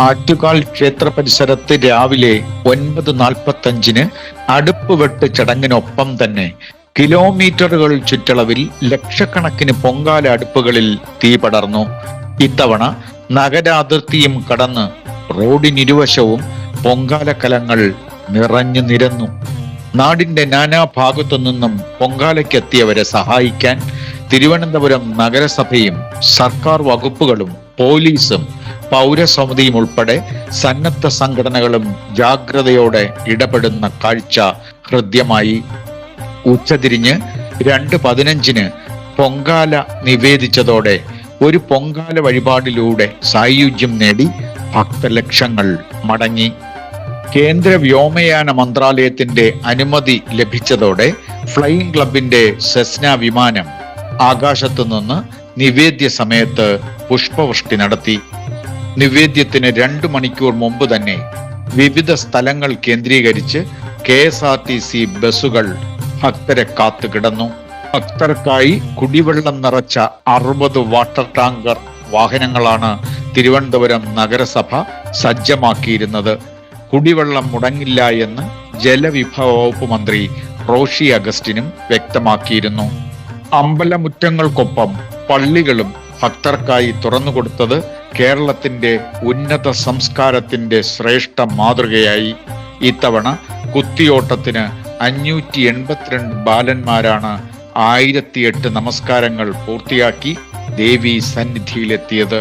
ആറ്റുകാൽ ക്ഷേത്ര പരിസരത്ത് രാവിലെ 9:45 അടുപ്പ് വെട്ട് ചടങ്ങിനൊപ്പം തന്നെ കിലോമീറ്ററുകൾ ചുറ്റളവിൽ ലക്ഷക്കണക്കിന് പൊങ്കാല അടുപ്പുകളിൽ തീ പടർന്നു. ഇത്തവണ നഗരാതിർത്തിയും കടന്ന് റോഡിനിരുവശവും പൊങ്കാല കലങ്ങൾ നിറഞ്ഞു നിരന്നു. നാടിന്റെ നാനാഭാഗത്തു നിന്നും പൊങ്കാലയ്ക്കെത്തിയവരെ സഹായിക്കാൻ തിരുവനന്തപുരം നഗരസഭയും സർക്കാർ വകുപ്പുകളും പോലീസും പൗരസമിതിയും ഉൾപ്പെടെ സന്നദ്ധ സംഘടനകളും ജാഗ്രതയോടെ ഇടപെടുന്ന കാഴ്ച ഹൃദ്യമായി. ഉച്ചതിരിഞ്ഞ് 2:15 പൊങ്കാല നിവേദിച്ചതോടെ ഒരു പൊങ്കാല വഴിപാടിലൂടെ സായുജ്യം നേടി ഭക്തലക്ഷങ്ങൾ മടങ്ങി. കേന്ദ്ര വ്യോമയാന മന്ത്രാലയത്തിന്റെ അനുമതി ലഭിച്ചതോടെ ഫ്ലൈയിംഗ് ക്ലബിന്റെ സെസ്ന വിമാനം ആകാശത്തു നിന്ന് നിവേദ്യ സമയത്ത് പുഷ്പവൃഷ്ടി നടത്തി. നിവേദ്യത്തിന് 2 മണിക്കൂർ മുമ്പ് തന്നെ വിവിധ സ്ഥലങ്ങൾ കേന്ദ്രീകരിച്ച് KSRTC ബസ്സുകൾ ഭക്തരെ കാത്തുകിടന്നു. ഭക്തർക്കായി കുടിവെള്ളം നിറച്ച 60 വാട്ടർ ടാങ്കർ വാഹനങ്ങളാണ് തിരുവനന്തപുരം നഗരസഭ സജ്ജമാക്കിയിരുന്നത്. കുടിവെള്ളം മുടങ്ങില്ല എന്ന് ജലവിഭവ വകുപ്പ് മന്ത്രി റോഷി അഗസ്റ്റിനും വ്യക്തമാക്കിയിരുന്നു. അമ്പലമുറ്റങ്ങൾക്കൊപ്പം പള്ളികളും ഭക്തർക്കായി തുറന്നുകൊടുത്തത് കേരളത്തിന്റെ ഉന്നത സംസ്കാരത്തിന്റെ ശ്രേഷ്ഠ മാതൃകയായി. ഇത്തവണ കുത്തിയോട്ടത്തിന് 582 ബാലന്മാരാണ് 1008 നമസ്കാരങ്ങൾ പൂർത്തിയാക്കി ദേവി സന്നിധിയിലെത്തിയത്.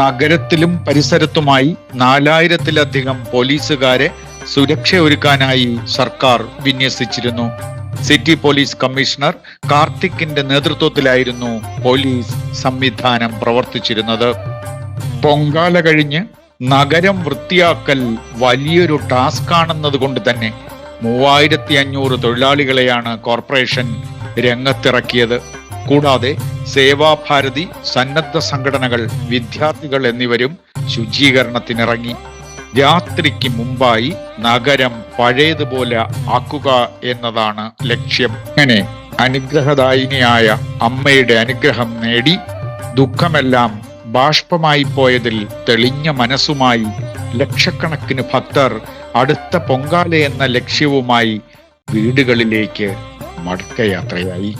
നഗരത്തിലും പരിസരത്തുമായി 4000-ലധികം പോലീസുകാരെ സുരക്ഷയൊരുക്കാനായി സർക്കാർ വിന്യസിച്ചിരുന്നു. സിറ്റി പോലീസ് കമ്മീഷണർ കാർത്തിക്കിന്റെ നേതൃത്വത്തിലായിരുന്നു പോലീസ് സംവിധാനം പ്രവർത്തിച്ചിരുന്നത്. പൊങ്കാല കഴിഞ്ഞ് നഗരം വൃത്തിയാക്കൽ വലിയൊരു ടാസ്ക് ആണെന്നത് കൊണ്ട് തന്നെ 3500 തൊഴിലാളികളെയാണ് കോർപ്പറേഷൻ രംഗത്തിറക്കിയത്. കൂടാതെ സേവാഭാരതി, സന്നദ്ധ സംഘടനകൾ, വിദ്യാർത്ഥികൾ എന്നിവരും ശുചീകരണത്തിനിറങ്ങി. രാത്രിക്ക് മുമ്പായി നഗരം പഴയതുപോലെ ആക്കുക എന്നതാണ് ലക്ഷ്യം. അങ്ങനെ അനുഗ്രഹദായിനിയായ അമ്മയുടെ അനുഗ്രഹം നേടി ദുഃഖമെല്ലാം ബാഷ്പമായി പോയതിൽ തെളിഞ്ഞ മനസ്സുമായി ലക്ഷക്കണക്കിന് ഭക്തർ അടുത്ത പൊങ്കാല എന്ന ലക്ഷ്യവുമായി വീടുകളിലേക്ക് മടക്കയാത്രയായി.